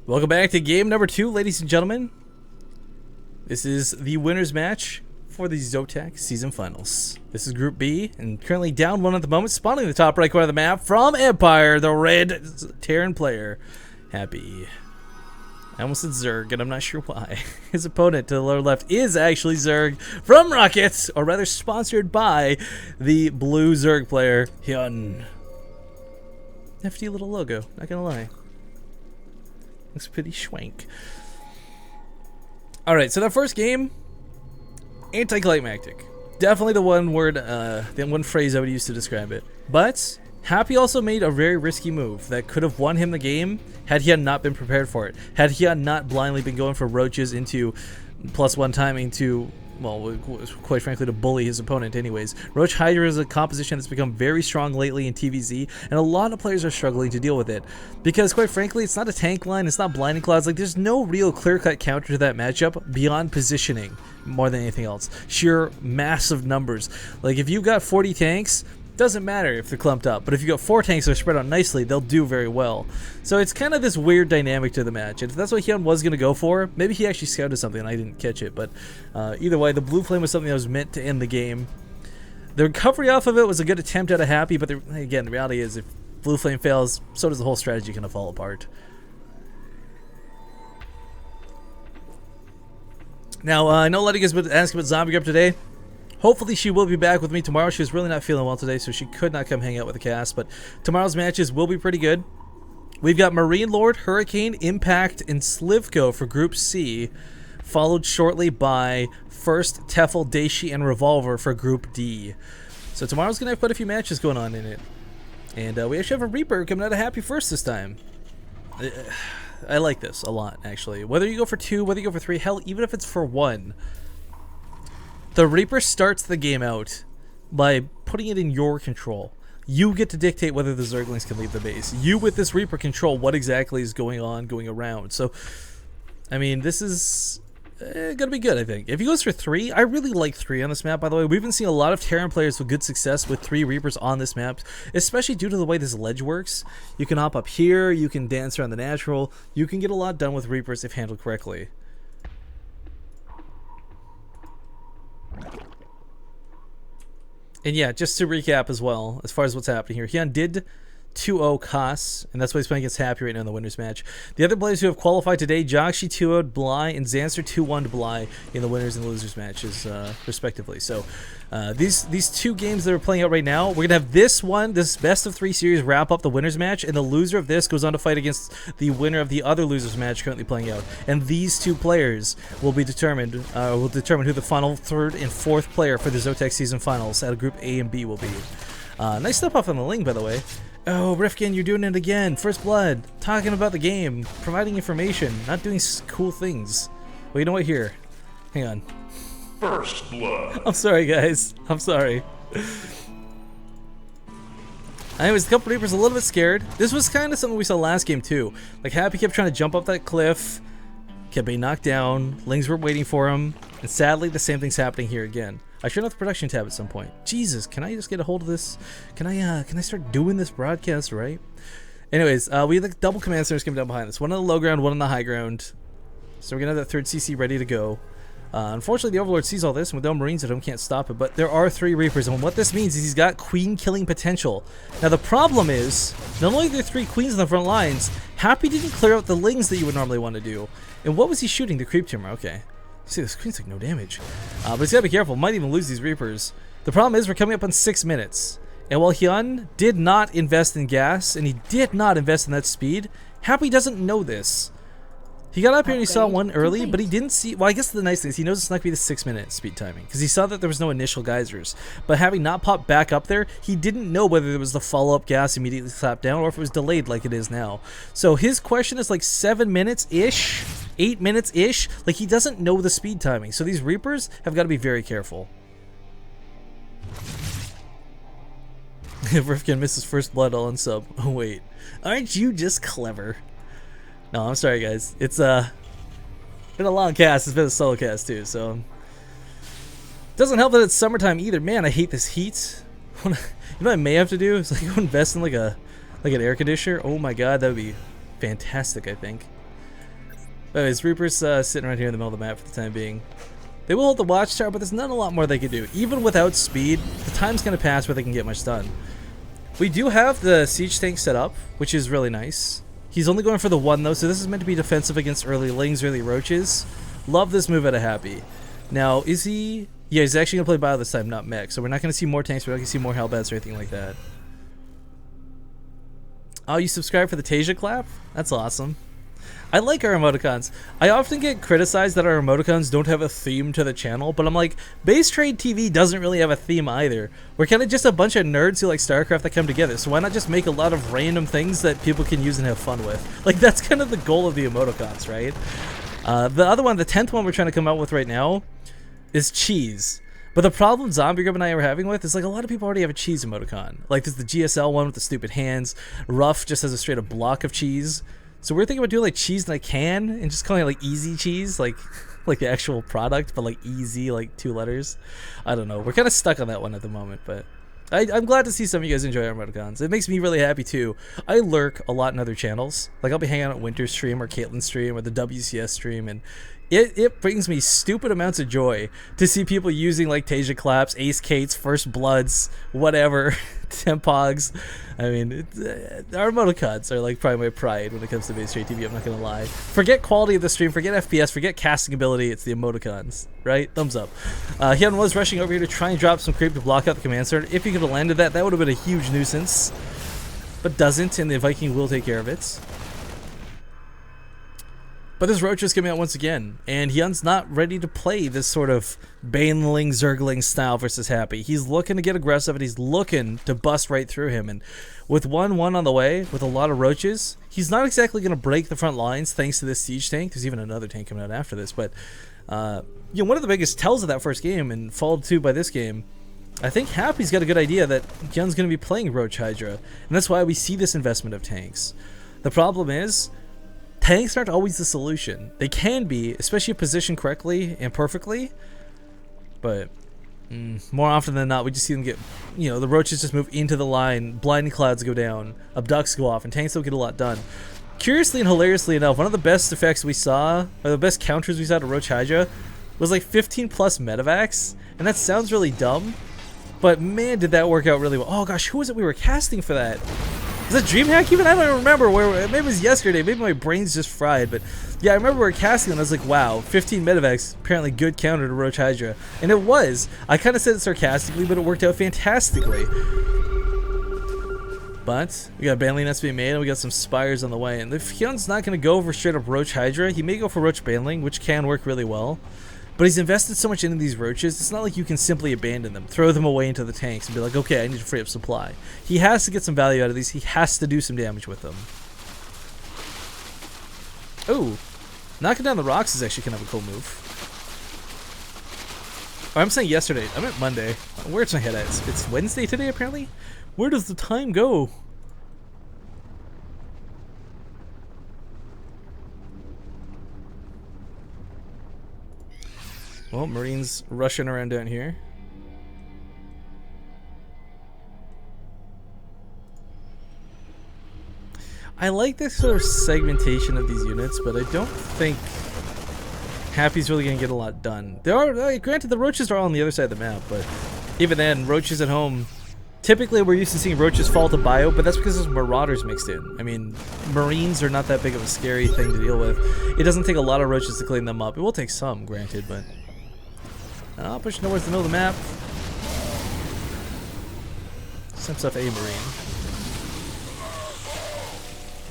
Welcome back to game number 2, ladies and gentlemen. This is the winner's match for the ZOTAC season finals. This is Group B, and currently down 1 at the moment, spawning in the top right corner of the map from Empire, the red Terran player, Happy. I almost said Zerg, and I'm not sure why. His opponent to the lower left is actually Zerg from Rocket, or rather sponsored by the blue Zerg player, Hyun. Nifty little logo, not gonna lie. Looks pretty schwank. Alright, so that first game, anticlimactic. Definitely the one word, the one phrase I would use to describe it. But Happy also made a very risky move that could have won him the game had he not been prepared for it. Had he not blindly been going for roaches into +1 timing to, well, quite frankly, to bully his opponent anyways. Roach Hydra is a composition that's become very strong lately in TVZ, and a lot of players are struggling to deal with it. Because, quite frankly, it's not a tank line, it's not blinding clouds, like, there's no real clear-cut counter to that matchup beyond positioning more than anything else. Sheer massive numbers. Like, if you've got 40 tanks, doesn't matter if they're clumped up, but if you got 4 tanks that are spread out nicely, they'll do very well. So it's kind of this weird dynamic to the match, and if that's what Hyun was going to go for, maybe he actually scouted something and I didn't catch it, but either way, the blue flame was something that was meant to end the game. The recovery off of it was a good attempt at a Happy, but again, the reality is if blue flame fails, so does the whole strategy kind of fall apart. Now, I know a lot of you guys have been asking about Zombie Grub today. Hopefully she will be back with me tomorrow. She was really not feeling well today, so she could not come hang out with the cast, but tomorrow's matches will be pretty good. We've got Marine Lord, Hurricane, Impact, and Slivko for Group C, followed shortly by First, Tefl, Daishi, and Revolver for Group D. So tomorrow's going to have quite a few matches going on in it. And we actually have a Reaper coming out of Happy first this time. I like this a lot, actually. Whether you go for 2, whether you go for 3, hell, even if it's for 1. The Reaper starts the game out by putting it in your control. You get to dictate whether the Zerglings can leave the base. You, with this Reaper, control what exactly is going on, going around. So, I mean, this is going to be good, I think. If he goes for 3, I really like 3 on this map, by the way. We've been seeing a lot of Terran players with good success with 3 Reapers on this map, especially due to the way this ledge works. You can hop up here, you can dance around the natural. You can get a lot done with Reapers if handled correctly. And yeah, just to recap as well, as far as what's happening here, Hyun did 2-0 Koss, and that's why he's playing against Happy right now in the winners match. The other players who have qualified today, Joxy 2-0'd Bly, and Zanster 2-1'd Bly in the winners and losers matches, respectively. So these 2 games that are playing out right now, we're going to have this best of 3 series wrap up the winners match, and the loser of this goes on to fight against the winner of the other losers match currently playing out. And these 2 players will be determined, who the final 3rd and 4th player for the ZOTAC season finals out of Group A and B will be. Nice step off on the Ling, by the way. Oh, Rifkin, you're doing it again. First Blood. Talking about the game. Providing information. Not doing cool things. Well, you know what? Here. Hang on. First Blood. I'm sorry, guys. I'm sorry. Anyways, the couple Reapers a little bit scared. This was kind of something we saw last game, too. Like, Happy kept trying to jump up that cliff. Kept being knocked down. Lings were waiting for him. And sadly, the same thing's happening here again. I should have the production tab at some point. Jesus, can I just get a hold of this? Can I start doing this broadcast right? Anyways, we have the double command centers coming down behind us. One on the low ground, one on the high ground. So we're gonna have that 3rd CC ready to go. Unfortunately, the Overlord sees all this, and with no Marines at home, can't stop it. But there are 3 Reapers, and what this means is he's got queen killing potential. Now the problem is, not only are there 3 queens in the front lines, Happy didn't clear out the Lings that you would normally want to do. And what was he shooting? The creep tumor. Okay. See, this queen's like no damage. But he's gotta be careful. Might even lose these Reapers. The problem is we're coming up on 6 minutes. And while Hyun did not invest in gas, and he did not invest in that speed, Happy doesn't know this. He got up here and he saw one early, but he didn't see... Well, I guess the nice thing is he knows it's not going to be the 6-minute speed timing, because he saw that there was no initial geysers. But having not popped back up there, he didn't know whether there was the follow-up gas immediately slapped down, or if it was delayed like it is now. So his question is like 7 minutes-ish, 8 minutes-ish. Like, he doesn't know the speed timing. So these Reapers have got to be very careful. Rifkin misses First Blood all in sub. Oh, wait. Aren't you just clever? No, I'm sorry, guys. It's been a long cast. It's been a solo cast, too, so... Doesn't help that it's summertime either. Man, I hate this heat. You know what I may have to do? Is like go invest in like an air conditioner. Oh my god, that would be fantastic, I think. Anyways, Reaper's sitting right here in the middle of the map for the time being. They will hold the watchtower, but there's not a lot more they can do. Even without speed, the time's going to pass where they can get much done. We do have the siege tank set up, which is really nice. He's only going for the 1 though, so this is meant to be defensive against early lings, early roaches. Love this move out of Happy. Now, is he... Yeah, he's actually going to play bio this time, not mech. So we're not going to see more tanks, we're not going to see more Hellbats or anything like that. Oh, you subscribe for the Tasia clap? That's awesome. I like our emoticons. I often get criticized that our emoticons don't have a theme to the channel, but I'm like, Base Trade TV doesn't really have a theme either. We're kind of just a bunch of nerds who like StarCraft that come together, so why not just make a lot of random things that people can use and have fun with? Like, that's kind of the goal of the emoticons, right? The other one, the 10th one we're trying to come out with right now, is cheese. But the problem Zombie Grub and I are having with is like a lot of people already have a cheese emoticon. Like there's the GSL one with the stupid hands. Ruff just has a straight up block of cheese. So we're thinking about doing like cheese in a can and just calling it like easy cheese, like the actual product, but like easy, like 2 letters. I don't know. We're kind of stuck on that one at the moment, but I'm glad to see some of you guys enjoy our emoticons. It makes me really happy too. I lurk a lot in other channels. Like I'll be hanging out at Winter's stream or Caitlin's stream or the WCS stream, and it brings me stupid amounts of joy to see people using like Tasia claps, Ace Kates, First Bloods, whatever, Tempogs. I mean, our emoticons are like probably my pride when it comes to Base Trade TV, I'm not gonna lie. Forget quality of the stream, forget FPS, forget casting ability, it's the emoticons, right? Thumbs up. Hyun was rushing over here to try and drop some creep to block out the command center. If he could have landed that, that would have been a huge nuisance. But doesn't, and the Viking will take care of it. But this Roach is coming out once again, and Hyun's not ready to play this sort of Baneling, Zergling style versus Happy. He's looking to get aggressive, and he's looking to bust right through him. And with 1-1 on the way, with a lot of Roaches, he's not exactly going to break the front lines thanks to this siege tank. There's even another tank coming out after this. But you know, one of the biggest tells of that first game, and followed too by this game, I think Happy's got a good idea that Hyun's going to be playing Roach Hydra, and that's why we see this investment of tanks. The problem is, tanks aren't always the solution. They can be, especially if positioned correctly and perfectly, but more often than not, we just see them get, you know, the Roaches just move into the line, blinding clouds go down, abducts go off, and tanks don't get a lot done. Curiously and hilariously enough, one of the best effects we saw, or the best counters we saw to Roach Hydra, was like 15 plus medevacs, and that sounds really dumb, but man did that work out really well. Oh gosh, who was it we were casting for that? Was that DreamHack even? I don't remember. Maybe it was yesterday. Maybe my brain's just fried. But yeah, I remember we were casting and I was like, wow, 15 medevacs, apparently good counter to Roach Hydra. And it was. I kind of said it sarcastically, but it worked out fantastically. But we got Baneling that's being made, and we got some Spires on the way. And if Hyun's not going to go for straight up Roach Hydra, he may go for Roach Baneling, which can work really well. But he's invested so much into these Roaches, it's not like you can simply abandon them, throw them away into the tanks, and be like, okay, I need to free up supply. He has to get some value out of these. He has to do some damage with them. Oh, knocking down the rocks is actually kind of a cool move. Oh, I'm saying yesterday. I meant Monday. Where's my head at? It's Wednesday today, apparently? Where does the time go? Well, Marines rushing around down here. I like this sort of segmentation of these units, but I don't think Happy's really going to get a lot done. There are, granted, the Roaches are all on the other side of the map, but even then, Roaches at home, typically we're used to seeing Roaches fall to bio, but that's because there's Marauders mixed in. I mean, Marines are not that big of a scary thing to deal with. It doesn't take a lot of Roaches to clean them up. It will take some, granted, but... pushing towards the middle of the map. Some stuff a Marine.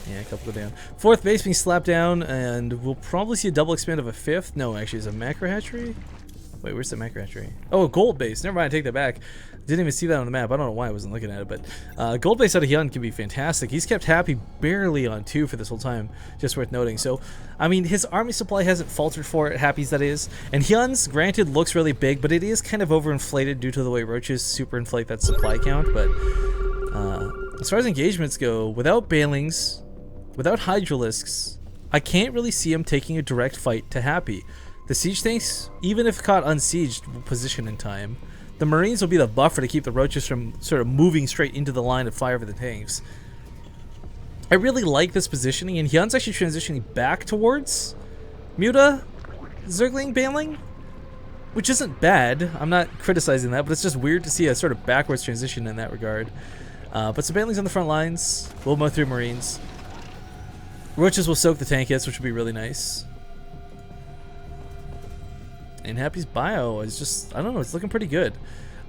Yeah, a couple go down. 4th base being slapped down, and we'll probably see a double expand of a 5th. No, actually, it's a macro hatchery. Wait, where's the macro hatchery? Oh, a gold base. Never mind, I take that back. Didn't even see that on the map. I don't know why I wasn't looking at it, but gold base out of Hyun can be fantastic. He's kept Happy barely on 2 for this whole time, just worth noting. So, I mean, his army supply hasn't faltered for it, Happy's that is. And Hyun's, granted, looks really big, but it is kind of overinflated due to the way Roaches superinflate that supply count. But as far as engagements go, without Banelings, without Hydralisks, I can't really see him taking a direct fight to Happy. The siege tanks, even if caught unsieged, will position in time. The Marines will be the buffer to keep the Roaches from sort of moving straight into the line of fire for the tanks. I really like this positioning, and Hyun's actually transitioning back towards Muta, Zergling, Baneling, which isn't bad. I'm not criticizing that, but it's just weird to see a sort of backwards transition in that regard. But some Banelings on the front lines. We'll mow through Marines. Roaches will soak the tank hits, which would be really nice. And Happy's bio is just, I don't know, it's looking pretty good.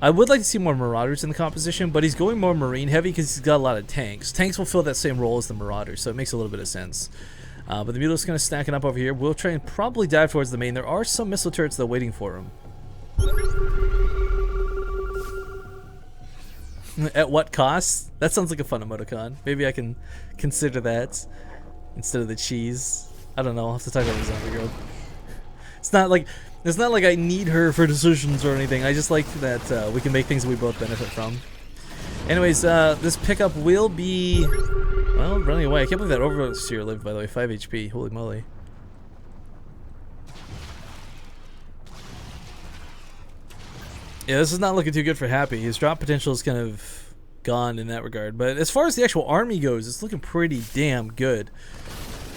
I would like to see more Marauders in the composition, but he's going more Marine heavy because he's got a lot of tanks. Tanks will fill that same role as the Marauders, so it makes a little bit of sense. But the Mutila's kind of stacking up over here. We'll try and probably dive towards the main. There are some missile turrets though waiting for him. At what cost? That sounds like a fun emoticon. Maybe I can consider that instead of the cheese. I don't know. I'll have to talk about the zombie girl. It's not like I need her for decisions or anything. I just like that we can make things that we both benefit from. Anyways, this pickup will be, well, running away. I can't believe that Overseer lived, by the way. 5 HP. Holy moly. Yeah, this is not looking too good for Happy. His drop potential is kind of gone in that regard. But as far as the actual army goes, it's looking pretty damn good.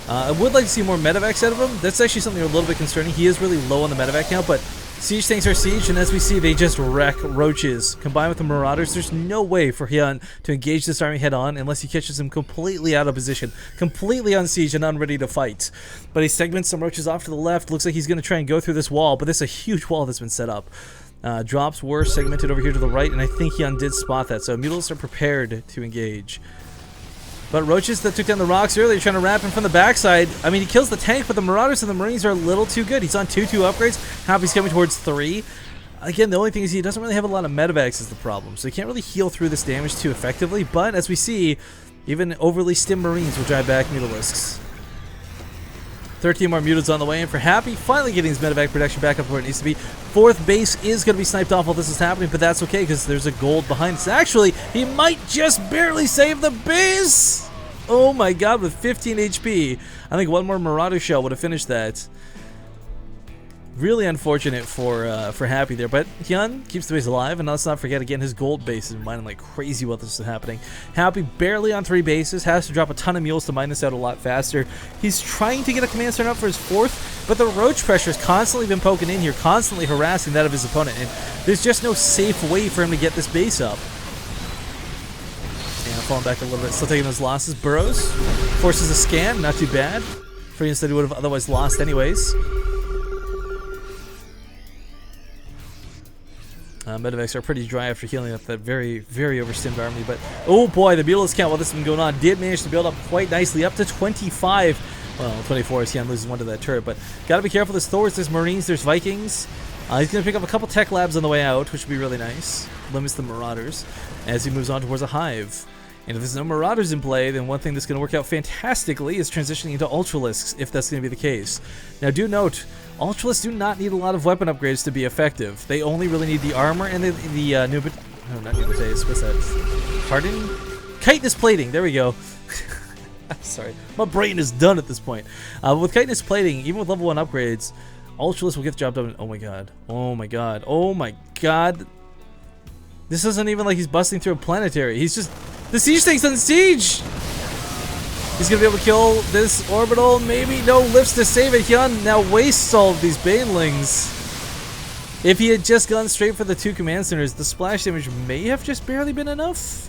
I would like to see more medevacs out of him. That's actually something a little bit concerning. He is really low on the medevac count, but siege tanks are siege, and as we see, they just wreck roaches. Combined with the Marauders, there's no way for Hyun to engage this army head-on unless he catches him completely out of position, completely on siege and unready to fight. But he segments some roaches off to the left. Looks like he's going to try and go through this wall, but this is a huge wall that's been set up. Drops were segmented over here to the right, and I think Hyun did spot that, so Mutals are prepared to engage. But roaches that took down the rocks earlier, trying to wrap him from the backside. I mean, he kills the tank, but the Marauders and the Marines are a little too good. He's on 2-2 upgrades. Happy's coming towards 3. Again, the only thing is he doesn't really have a lot of medevacs is the problem, so he can't really heal through this damage too effectively. But as we see, even overly stim Marines will drive back Mutalisks. 13 more Mutants on the way in for Happy, finally getting his medevac production back up where it needs to be. 4th base is going to be sniped off while this is happening, but that's okay because there's a gold behind us. Actually, he might just barely save the base! Oh my god, with 15 HP. I think one more Marauder shell would have finished that. Really unfortunate for Happy there, but Hyun keeps the base alive, and let's not forget again his gold base is mining like crazy while this is happening. Happy barely on 3 bases, has to drop a ton of mules to mine this out a lot faster. He's trying to get a command center up for his 4th, but the roach pressure has constantly been poking in here, constantly harassing that of his opponent, and there's just no safe way for him to get this base up. Yeah, falling back a little bit, still taking those losses. Burrows forces a scan, not too bad. For instance, he would have otherwise lost anyways. Medevacs are pretty dry after healing up that very, very overstimmed army, but oh boy, the Mutalisk count while this has been going on did manage to build up quite nicely, up to 25. Well, 24 as Hyun loses one to that turret, but gotta be careful. There's Thors, there's Marines, there's Vikings. He's gonna pick up a couple tech labs on the way out, which would be really nice. Limits the Marauders as he moves on towards a hive. And if there's no Marauders in play, then one thing that's going to work out fantastically is transitioning into Ultralisks, if that's going to be the case. Now do note, Ultralisks do not need a lot of weapon upgrades to be effective. They only really need the armor and the new... No, not new base. What's that? Harden? Chitinous plating. There we go. Sorry. My brain is done at this point. With chitinous plating, even with level 1 upgrades, Ultralisks will get the job done. Oh my god. Oh my god. Oh my god. This isn't even like he's busting through a planetary. He's just... The siege tank's on siege! He's gonna be able to kill this orbital. Maybe no lifts to save it. Hyun now wastes all of these banelings. If he had just gone straight for the 2 command centers, the splash damage may have just barely been enough.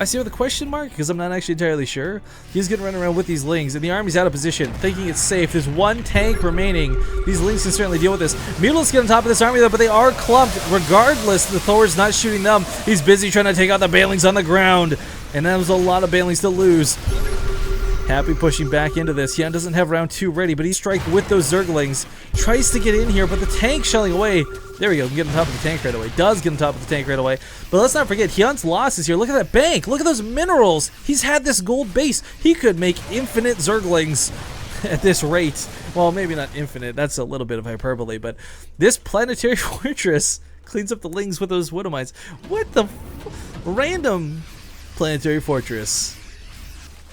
I see with a question mark because I'm not actually entirely sure. He's gonna run around with these lings, and the army's out of position, thinking it's safe. There's 1 tank remaining. These lings can certainly deal with this. Mutalisks get on top of this army though, but they are clumped. Regardless, the Thor's not shooting them. He's busy trying to take out the banelings on the ground, and that was a lot of banelings to lose. Happy pushing back into this. Hyun doesn't have round 2 ready, but he's striking with those Zerglings. Tries to get in here, but the tank shelling away. There we go, get on top of the tank right away. Does get on top of the tank right away. But let's not forget, Hyun's losses here. Look at that bank. Look at those minerals. He's had this gold base. He could make infinite Zerglings at this rate. Well, maybe not infinite. That's a little bit of hyperbole, but this planetary fortress cleans up the lings with those widow mines. What the random planetary fortress.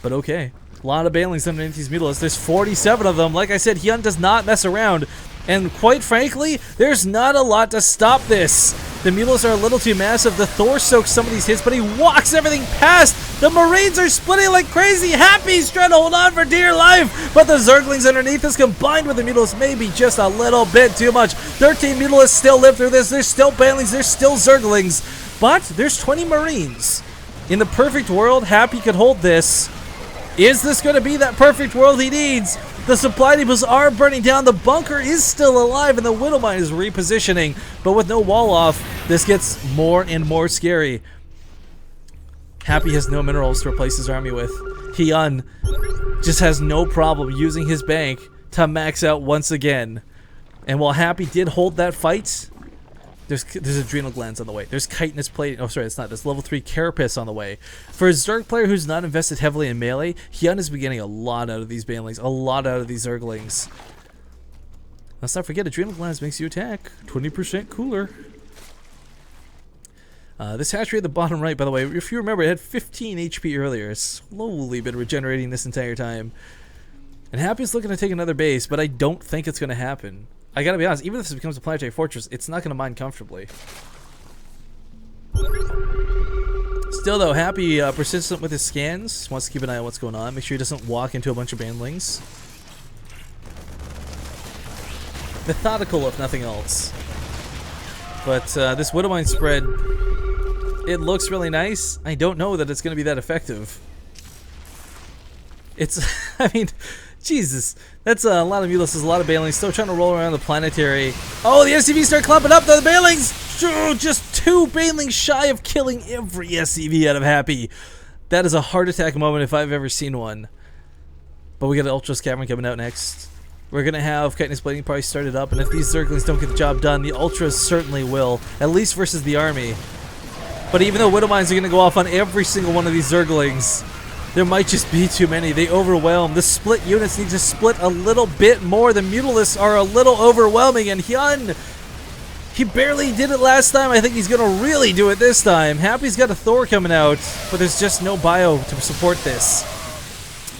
But okay. A lot of banelings underneath these Mutalisks. There's 47 of them. Like I said, Hyun does not mess around. And quite frankly, there's not a lot to stop this. The Mutalisks are a little too massive. The Thor soaks some of these hits, but he walks everything past. The Marines are splitting like crazy. Happy's trying to hold on for dear life, but the Zerglings underneath us combined with the Mutalisks maybe just a little bit too much. 13 Mutalisks still live through this. There's still Banelings, there's still Zerglings, but there's 20 Marines. In the perfect world, Happy could hold this. Is this going to be that perfect world he needs? The supply depots are burning down, the bunker is still alive, and the Widowmine is repositioning. But with no wall off, this gets more and more scary. Happy has no minerals to replace his army with. Hyun just has no problem using his bank to max out once again. And while Happy did hold that fight, there's adrenal glands on the way. There's chitinous plating. Oh, sorry, it's not. There's level 3 carapace on the way. For a Zerg player who's not invested heavily in melee, Hyun is getting a lot out of these Banelings, a lot out of these Zerglings. Let's not forget, adrenal glands makes you attack 20% cooler. This hatchery at the bottom right, by the way, if you remember, it had 15 HP earlier. It's slowly been regenerating this entire time. And Happy's looking to take another base, but I don't think it's going to happen. I gotta be honest, even if this becomes a planetary fortress, it's not gonna mine comfortably. Still though, Happy persistent with his scans, wants to keep an eye on what's going on, make sure he doesn't walk into a bunch of Banelings. Methodical if nothing else. But this Widowmine spread, it looks really nice. I don't know that it's gonna be that effective. It's, I mean, Jesus, that's a lot of Mutalisks, a lot of Banelings still trying to roll around the planetary. Oh, the SCVs start clumping up, though. The Banelings, just 2 Banelings shy of killing every SCV out of Happy. That is a heart attack moment if I've ever seen one. But we got an Ultra's Cavern coming out next. We're going to have Chitinous Plating probably started up, and if these Zerglings don't get the job done, the Ultras certainly will, at least versus the army. But even though Widowmines are going to go off on every single one of these Zerglings, there might just be too many. They overwhelm. The split units need to split a little bit more. The Mutalisks are a little overwhelming, and Hyun, he barely did it last time. I think he's going to really do it this time. Happy's got a Thor coming out, but there's just no bio to support this.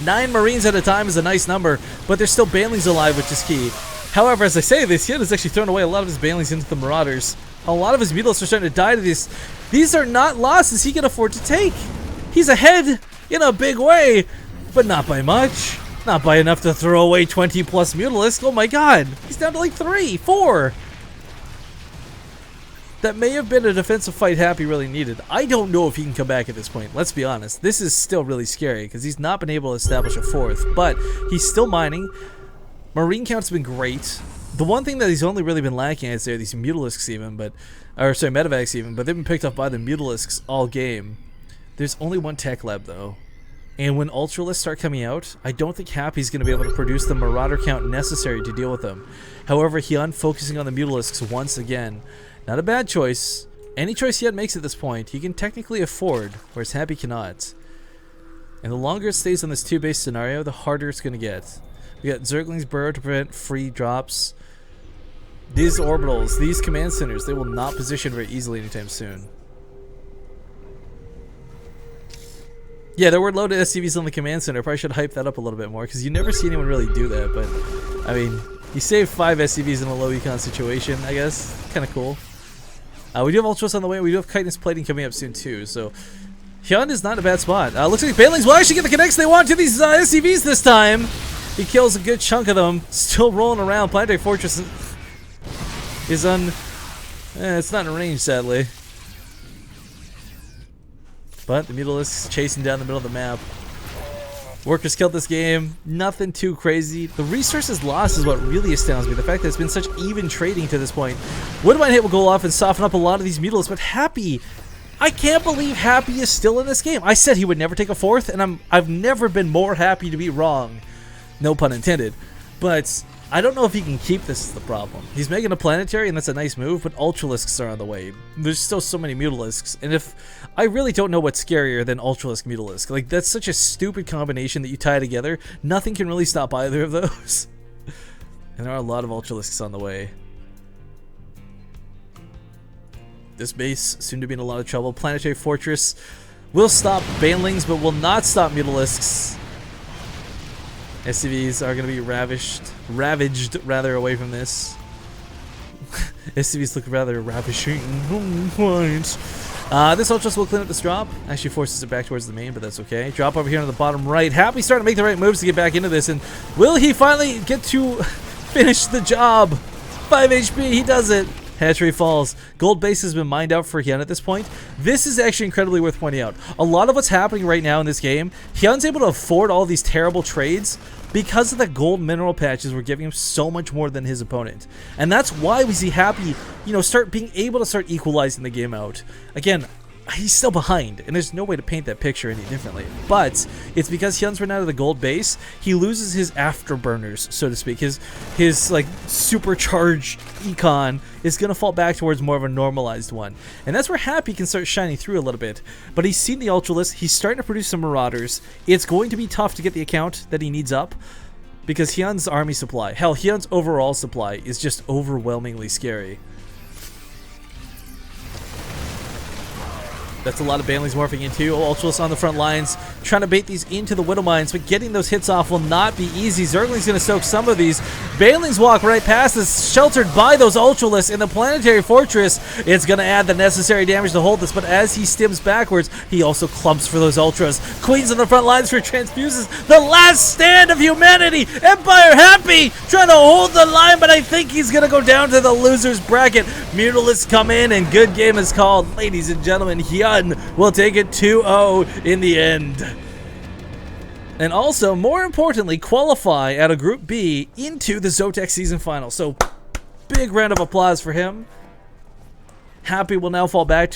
9 Marines at a time is a nice number, but there's still Banelings alive, which is key. However, as I say this, Hyun has actually thrown away a lot of his Banelings into the Marauders. A lot of his Mutalisks are starting to die to this. These are not losses he can afford to take. He's ahead in a big way, but not by much. Not by enough to throw away 20 plus Mutalisks. Oh my god, he's down to like 3, 4. That may have been a defensive fight Happy really needed. I don't know if he can come back at this point, let's be honest. This is still really scary because he's not been able to establish a 4th, but he's still mining. Marine count's been great. The one thing that he's only really been lacking, I'd say, are these Mutalisks even, or sorry, Medevacs even, but they've been picked up by the Mutalisks all game. There's only 1 tech lab though, and when Ultralisks start coming out, I don't think Happy's going to be able to produce the Marauder count necessary to deal with them. However, Hyun focusing on the Mutalisks once again. Not a bad choice. Any choice Hyun makes at this point, he can technically afford, whereas Happy cannot. And the longer it stays on this 2-base scenario, the harder it's going to get. We got Zergling's Burrow to prevent free drops. These orbitals, these command centers, they will not position very easily anytime soon. Yeah, there were loaded SCVs on the command center. Probably should hype that up a little bit more because you never see anyone really do that. But I mean, you save 5 SCVs in a low econ situation, I guess. Kind of cool. We do have Ultras on the way. We do have Chitinous Plating coming up soon too. So Hyun is not in a bad spot. Looks like Banelings will actually get the connects they want to these SCVs this time. He kills a good chunk of them. Still rolling around. Planetary Fortress is on. It's not in range, sadly. But the Mutalisks chasing down the middle of the map. Workers killed this game. Nothing too crazy. The resources lost is what really astounds me. The fact that it's been such even trading to this point. Widowmine hit will go off and soften up a lot of these Mutalisks, but Happy, I can't believe Happy is still in this game. I said he would never take a 4th, and I've never been more happy to be wrong. No pun intended. But I don't know if he can keep this is the problem. He's making a planetary, and that's a nice move, but Ultralisks are on the way. There's still so many Mutalisks, and I really don't know what's scarier than Ultralisk Mutalisk. Like, that's such a stupid combination that you tie together. Nothing can really stop either of those. And there are a lot of Ultralisks on the way. This base soon to be in a lot of trouble. Planetary Fortress will stop Banelings, but will not stop Mutalisks. SCVs are going to be ravaged rather away from this. SCVs look rather ravishing. This Ultras will clean up this drop. Actually forces it back towards the main, but that's okay. Drop over here on the bottom right. Happy starting to make the right moves to get back into this, and will he finally get to finish the job? 5 HP, he does it. Hatchery falls. Gold base has been mined out for Hyun at this point. This is actually incredibly worth pointing out. A lot of what's happening right now in this game, Hyun's able to afford all these terrible trades because of the gold mineral patches we're giving him so much more than his opponent. And that's why we see Happy, you know, start being able to start equalizing the game out. Again, he's still behind, and there's no way to paint that picture any differently. But it's because Hyun's run out of the gold base, he loses his afterburners, so to speak. His like supercharged econ is gonna fall back towards more of a normalized one, and that's where Happy can start shining through a little bit. But he's seen the Ultralist, he's starting to produce some Marauders. It's going to be tough to get the account that he needs up, because Hyun's army supply, hell, Hyun's overall supply is just overwhelmingly scary. That's a lot of Banelings morphing into. Ultras on the front lines, trying to bait these into the Widow Mines, but getting those hits off will not be easy. Zergling's going to soak some of these. Banelings walk right past us, sheltered by those Ultralists in the Planetary Fortress. It's going to add the necessary damage to hold this, but as he stims backwards, he also clumps for those Ultras. Queens on the front lines for Transfuses. The last stand of humanity. Empire Happy trying to hold the line, but I think he's going to go down to the loser's bracket. Mutalists come in, and good game is called. Ladies and gentlemen, Hyun will take it 2-0 in the end. And also, more importantly, qualify out of Group B into the ZOTAC season final. So, big round of applause for him. Happy will now fall back to